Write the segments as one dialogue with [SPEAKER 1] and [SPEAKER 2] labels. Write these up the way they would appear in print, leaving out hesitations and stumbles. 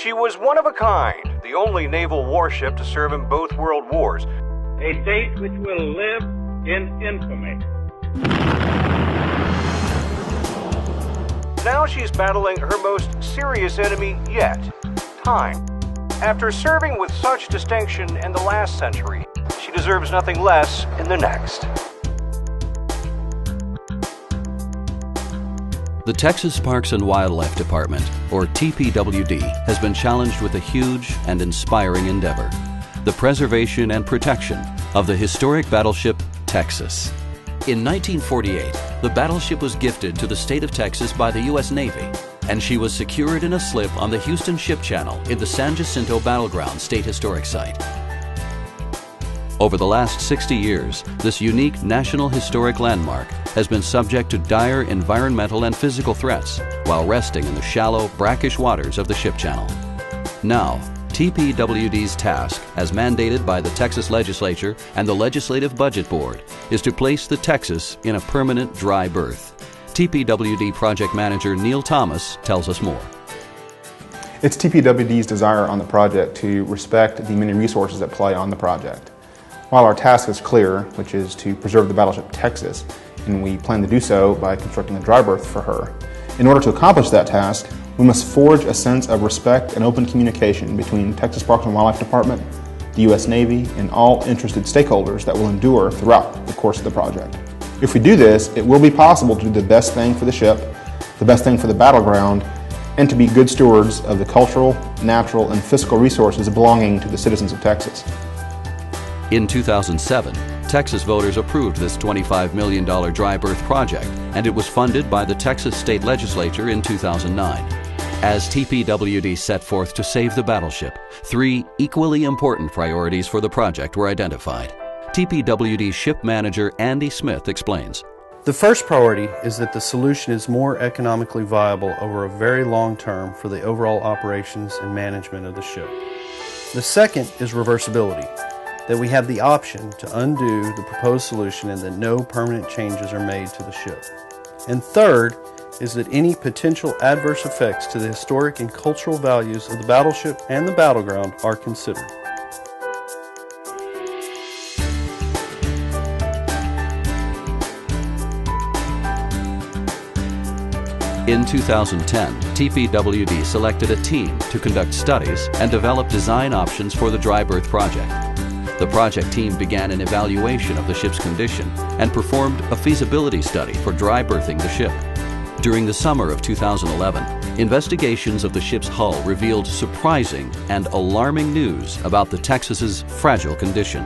[SPEAKER 1] She was one of a kind, the only naval warship to serve in both world wars.
[SPEAKER 2] A date which will live in infamy.
[SPEAKER 1] Now she's battling her most serious enemy yet, time. After serving with such distinction in the last century, she deserves nothing less in the next.
[SPEAKER 3] The Texas Parks and Wildlife Department, or TPWD, has been challenged with a huge and inspiring endeavor: the preservation and protection of the historic battleship Texas. In 1948, the battleship was gifted to the state of Texas by the U.S. Navy, and she was secured in a slip on the Houston Ship Channel in the San Jacinto Battleground State Historic Site. Over the last 60 years, this unique National Historic Landmark has been subject to dire environmental and physical threats while resting in the shallow, brackish waters of the ship channel. Now, TPWD's task, as mandated by the Texas Legislature and the Legislative Budget Board, is to place the Texas in a permanent dry berth. TPWD Project Manager Neil Thomas tells us more.
[SPEAKER 4] It's TPWD's desire on the project to respect the many resources at play on the project. While our task is clear, which is to preserve the battleship Texas, and we plan to do so by constructing a dry berth for her, in order to accomplish that task, we must forge a sense of respect and open communication between Texas Parks and Wildlife Department, the U.S. Navy, and all interested stakeholders that will endure throughout the course of the project. If we do this, it will be possible to do the best thing for the ship, the best thing for the battleground, and to be good stewards of the cultural, natural, and physical resources belonging to the citizens of Texas.
[SPEAKER 3] In 2007, Texas voters approved this $25 million dry berth project, and it was funded by the Texas State Legislature in 2009. As TPWD set forth to save the battleship, 3 equally important priorities for the project were identified. TPWD Ship Manager Andy Smith explains.
[SPEAKER 5] The first priority is that the solution is more economically viable over a very long term for the overall operations and management of the ship. The second is reversibility, that we have the option to undo the proposed solution and that no permanent changes are made to the ship. And third is that any potential adverse effects to the historic and cultural values of the battleship and the battleground are considered.
[SPEAKER 3] In 2010, TPWD selected a team to conduct studies and develop design options for the dry berth project. The project team began an evaluation of the ship's condition and performed a feasibility study for dry berthing the ship. During the summer of 2011, investigations of the ship's hull revealed surprising and alarming news about the Texas's fragile condition.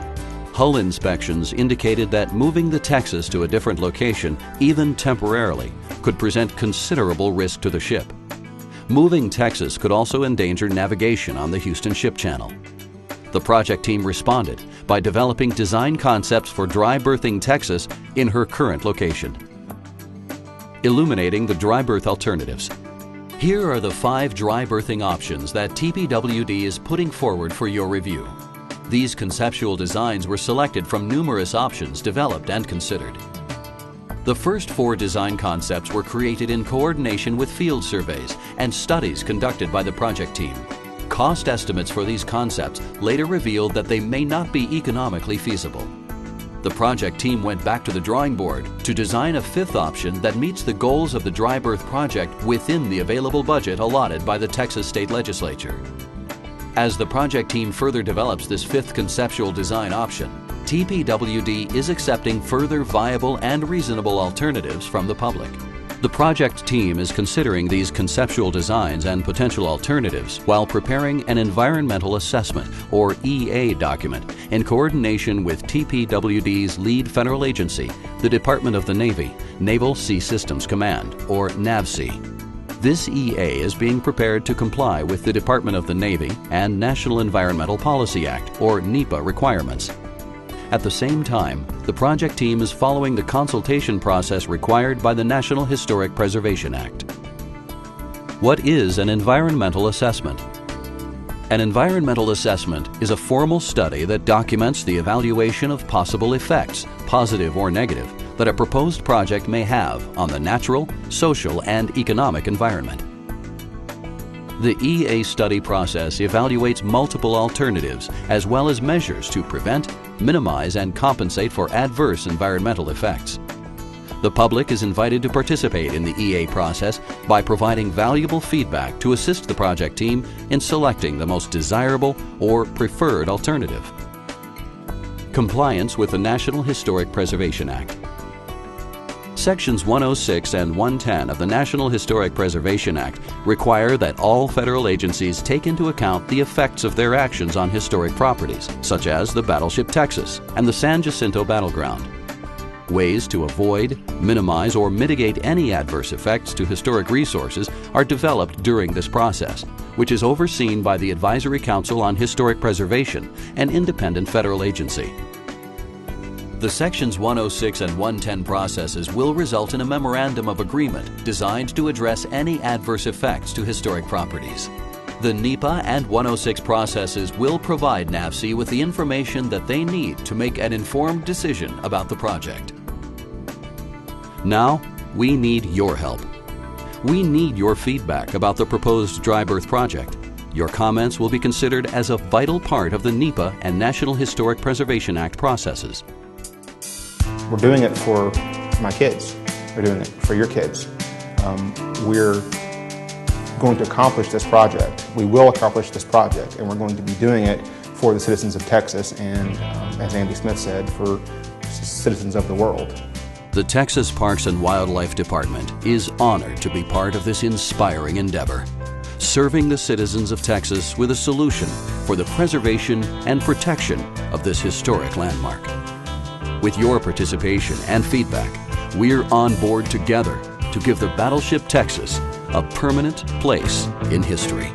[SPEAKER 3] Hull inspections indicated that moving the Texas to a different location, even temporarily, could present considerable risk to the ship. Moving Texas could also endanger navigation on the Houston Ship Channel. The project team responded by developing design concepts for dry berthing Texas in her current location. Illuminating the dry berth alternatives. Here are the 5 dry berthing options that TPWD is putting forward for your review. These conceptual designs were selected from numerous options developed and considered. The first 4 design concepts were created in coordination with field surveys and studies conducted by the project team. Cost estimates for these concepts later revealed that they may not be economically feasible. The project team went back to the drawing board to design a 5th option that meets the goals of the dry berth project within the available budget allotted by the Texas State Legislature. As the project team further develops this 5th conceptual design option, TPWD is accepting further viable and reasonable alternatives from the public. The project team is considering these conceptual designs and potential alternatives while preparing an environmental assessment, or EA, document in coordination with TPWD's lead federal agency, the Department of the Navy, Naval Sea Systems Command, or NAVSEA. This EA is being prepared to comply with the Department of the Navy and National Environmental Policy Act, or NEPA, requirements. At the same time, the project team is following the consultation process required by the National Historic Preservation Act. What is an environmental assessment? An environmental assessment is a formal study that documents the evaluation of possible effects, positive or negative, that a proposed project may have on the natural, social, and economic environment. The EA study process evaluates multiple alternatives as well as measures to prevent, minimize, and compensate for adverse environmental effects. The public is invited to participate in the EA process by providing valuable feedback to assist the project team in selecting the most desirable or preferred alternative. Compliance with the National Historic Preservation Act. Sections 106 and 110 of the National Historic Preservation Act require that all federal agencies take into account the effects of their actions on historic properties, such as the Battleship Texas and the San Jacinto Battleground. Ways to avoid, minimize, or mitigate any adverse effects to historic resources are developed during this process, which is overseen by the Advisory Council on Historic Preservation, an independent federal agency. The Sections 106 and 110 processes will result in a memorandum of agreement designed to address any adverse effects to historic properties. The NEPA and 106 processes will provide NAVSE with the information that they need to make an informed decision about the project. Now, we need your help. We need your feedback about the proposed dry berth project. Your comments will be considered as a vital part of the NEPA and National Historic Preservation Act processes.
[SPEAKER 4] We're doing it for my kids. We're doing it for your kids. We're going to accomplish this project. We will accomplish this project, and we're going to be doing it for the citizens of Texas and, as Andy Smith said, for citizens of the world.
[SPEAKER 3] The Texas Parks and Wildlife Department is honored to be part of this inspiring endeavor, serving the citizens of Texas with a solution for the preservation and protection of this historic landmark. With your participation and feedback, we're on board together to give the Battleship Texas a permanent place in history.